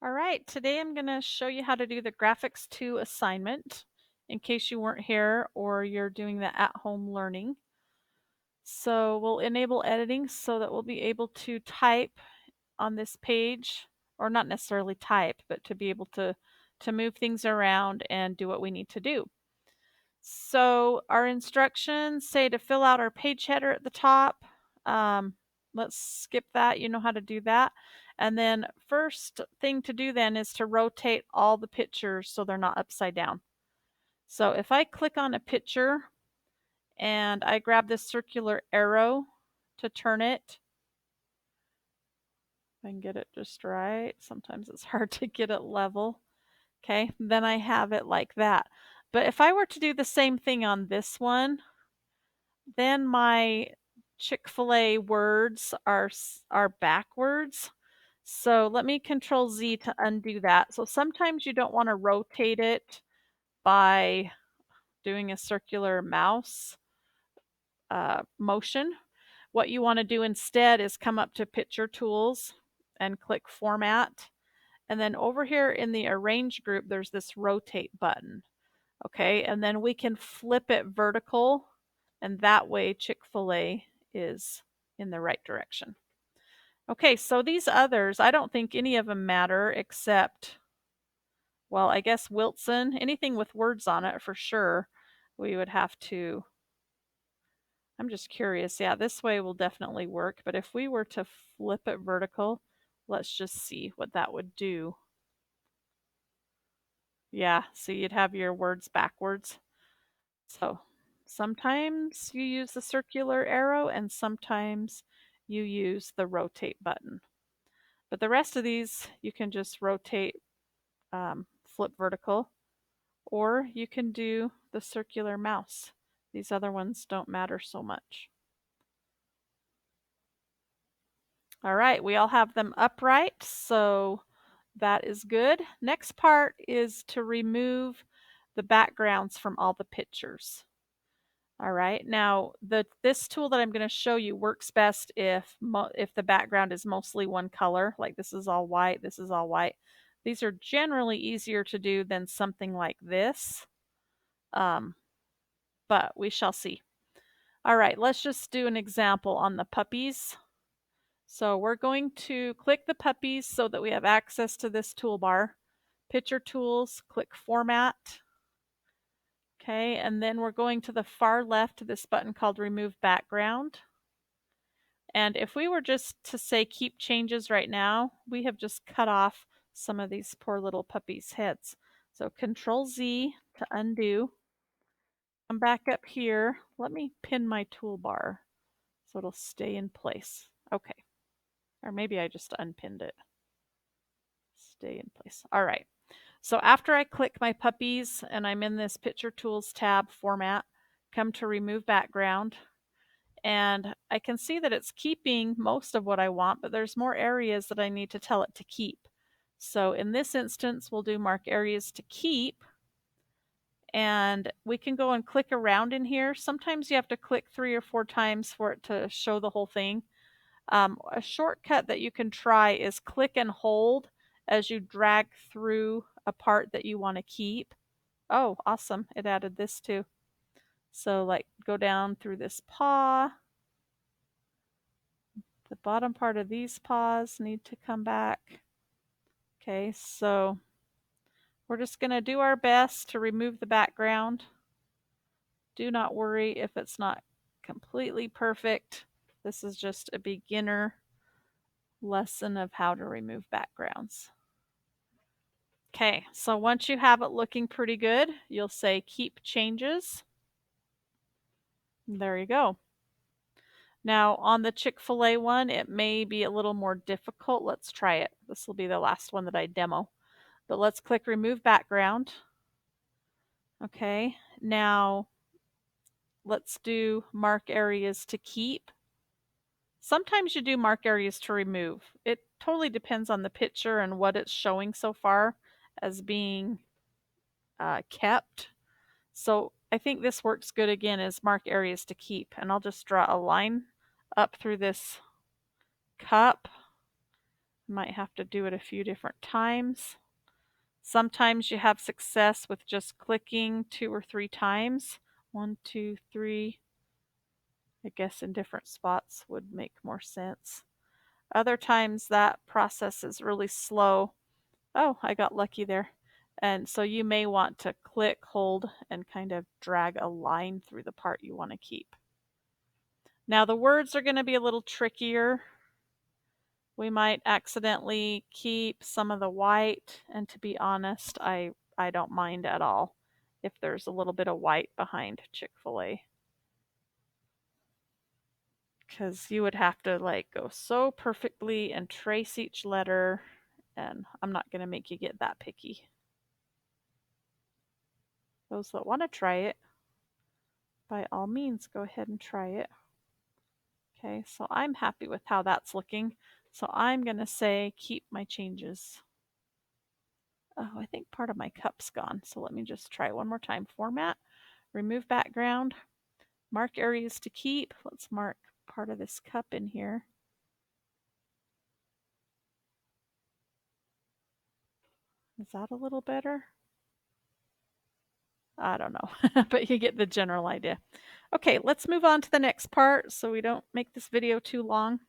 All right, today I'm going to show you how to do the Graphics 2 assignment in case you weren't here or you're doing the at-home learning. So we'll enable editing so that we'll be able to type on this page, or not necessarily type, but to be able to move things around and do what we need to do. So our instructions say to fill out our page header at the top. Let's skip that. You know how to do that. And then first thing to do then is to rotate all the pictures so they're not upside down. So if I click on a picture and I grab this circular arrow to turn it, if I can get it just right. Sometimes it's hard to get it level. Okay, then I have it like that. But if I were to do the same thing on this one, then my Chick-fil-A words are backwards. So let me Control Z to undo that. So sometimes you don't want to rotate it by doing a circular mouse motion. What you want to do instead is come up to Picture Tools and click Format. And then over here in the Arrange group, there's this Rotate button. Okay, and then we can flip it vertical, and that way Chick-fil-A is in the right direction. Okay, so these others, I don't think any of them matter except, well, I guess Wilson, anything with words on it for sure, we would have to, I'm just curious. Yeah, this way will definitely work, but if we were to flip it vertical, let's just see what that would do. Yeah, so you'd have your words backwards. So sometimes you use the circular arrow and sometimes you use the rotate button. But the rest of these you can just rotate, flip vertical, or you can do the circular mouse. These other ones don't matter so much. All right, we all have them upright, so that is good. Next part is to remove the backgrounds from all the pictures. All right, now this tool that I'm going to show you works best if the background is mostly one color, like this is all white, this is all white. These are generally easier to do than something like this, but we shall see. All right, let's just do an example on the puppies. So we're going to click the puppies so that we have access to this toolbar. Picture Tools, click Format. Okay, and then we're going to the far left to this button called Remove Background. And if we were just to say keep changes right now, we have just cut off some of these poor little puppies' heads. So Control Z to undo. Come back up here. Let me pin my toolbar so it'll stay in place. Okay. Or maybe I just unpinned it. Stay in place. All right. So after I click my puppies and I'm in this Picture Tools tab format, come to Remove Background, and I can see that it's keeping most of what I want, but there's more areas that I need to tell it to keep. So in this instance, we'll do Mark Areas to Keep, and we can go and click around in here. Sometimes you have to click 3 or 4 times for it to show the whole thing. A shortcut that you can try is click and hold as you drag through a part that you want to keep. Oh, awesome. It added this too. So like go down through this paw. The bottom part of these paws need to come back. Okay, so we're just going to do our best to remove the background. Do not worry if it's not completely perfect. This is just a beginner lesson of how to remove backgrounds. Okay, so once you have it looking pretty good, you'll say Keep Changes. There you go. Now on the Chick-fil-A one, it may be a little more difficult. Let's try it. This will be the last one that I demo. But let's click Remove Background. Okay, now let's do Mark Areas to Keep. Sometimes you do Mark Areas to Remove. It totally depends on the picture and what it's showing so far as being kept. So I think this works good again as Mark Areas to Keep. And I'll just draw a line up through this cup. Might have to do it a few different times. Sometimes you have success with just clicking 2 or 3 times. 1, 2, 3. I guess in different spots would make more sense. Other times that process is really slow. Oh, I got lucky there. And so you may want to click, hold, and kind of drag a line through the part you want to keep. Now the words are going to be a little trickier. We might accidentally keep some of the white, and to be honest, I don't mind at all if there's a little bit of white behind Chick-fil-A. Because you would have to like go so perfectly and trace each letter, and I'm not going to make you get that picky. Those that want to try it, by all means, go ahead and try it. Okay, so I'm happy with how that's looking. So I'm going to say keep my changes. Oh, I think part of my cup's gone. So let me just try it one more time. Format, remove background, mark areas to keep. Let's mark part of this cup in here. Is that a little better? I don't know, but you get the general idea. Okay, let's move on to the next part so we don't make this video too long.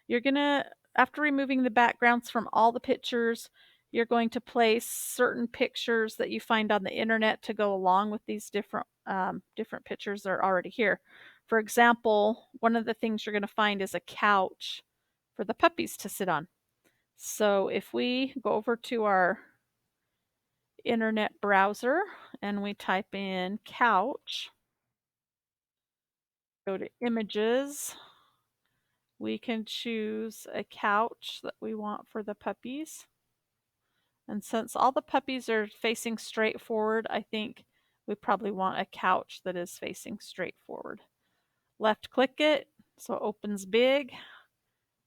You're gonna, after removing the backgrounds from all the pictures, you're going to place certain pictures that you find on the internet to go along with these different pictures that are already here. For example, one of the things you're going to find is a couch for the puppies to sit on. So if we go over to our internet browser and we type in couch, go to images, we can choose a couch that we want for the puppies. And since all the puppies are facing straight forward, I think we probably want a couch that is facing straight forward. Left click it so it opens big.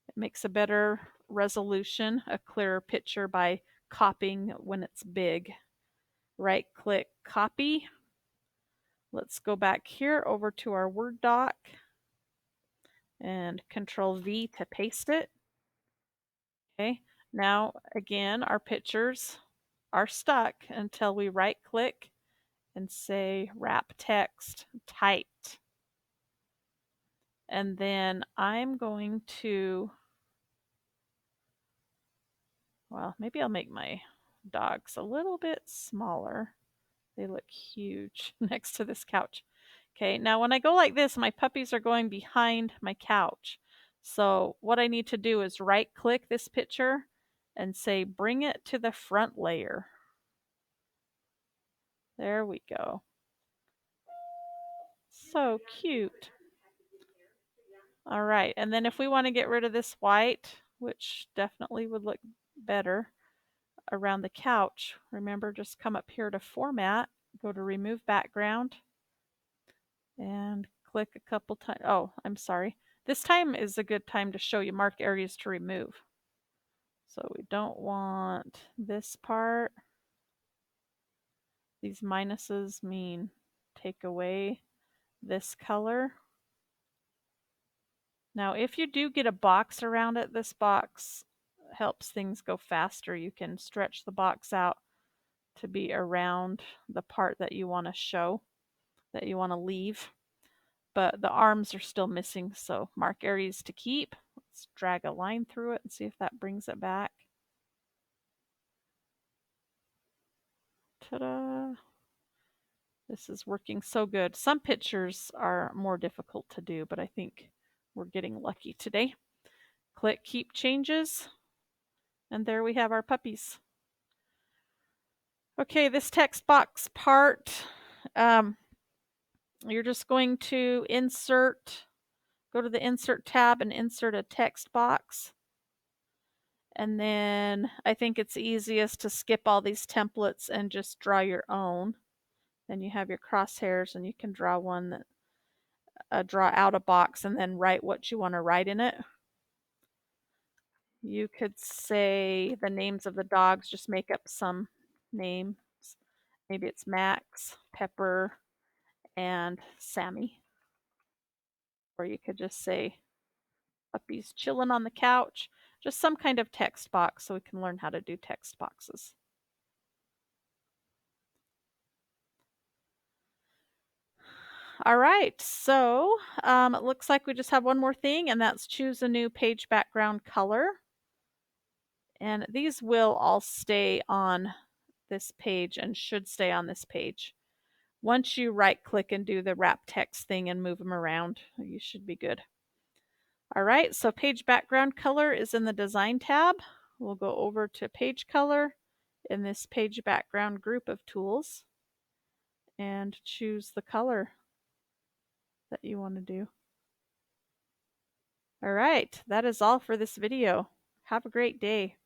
It makes a better resolution, a clearer picture by copying when it's big. Right click copy. Let's go back here over to our Word doc and Control V to paste it. Okay, now again, our pictures are stuck until we right click and say wrap text typed. And then I'm going to, well, maybe I'll make my dogs a little bit smaller. They look huge next to this couch. Okay, now when I go like this, my puppies are going behind my couch. So what I need to do is right click this picture and say bring it to the front layer. There we go. So cute. All right, and then if we want to get rid of this white, which definitely would look better around the couch, remember just come up here to format, go to remove background, and click a couple times. Oh, I'm sorry. This time is a good time to show you mark areas to remove. So we don't want this part. These minuses mean take away this color. Now, if you do get a box around it, this box helps things go faster. You can stretch the box out to be around the part that you want to show, that you want to leave. But the arms are still missing, so mark areas to keep. Let's drag a line through it and see if that brings it back. Ta-da! This is working so good. Some pictures are more difficult to do, but I think we're getting lucky today. Click Keep Changes, and there we have our puppies. Okay, this text box part, you're just going to insert, go to the Insert tab and insert a text box. And then I think it's easiest to skip all these templates and just draw your own. Then you have your crosshairs and you can draw one that draw out a box and then write what you want to write in it. You could say the names of the dogs, just make up some names. Maybe it's Max, Pepper, and Sammy. Or you could just say puppies chilling on the couch. Just some kind of text box so we can learn how to do text boxes. All right, so it looks like we just have one more thing, and that's choose a new page background color. And these will all stay on this page and should stay on this page. Once you right click and do the wrap text thing and move them around, you should be good. All right, so page background color is in the design tab. We'll go over to page color in this page background group of tools and choose the color that you want to do. All right, that is all for this video. Have a great day.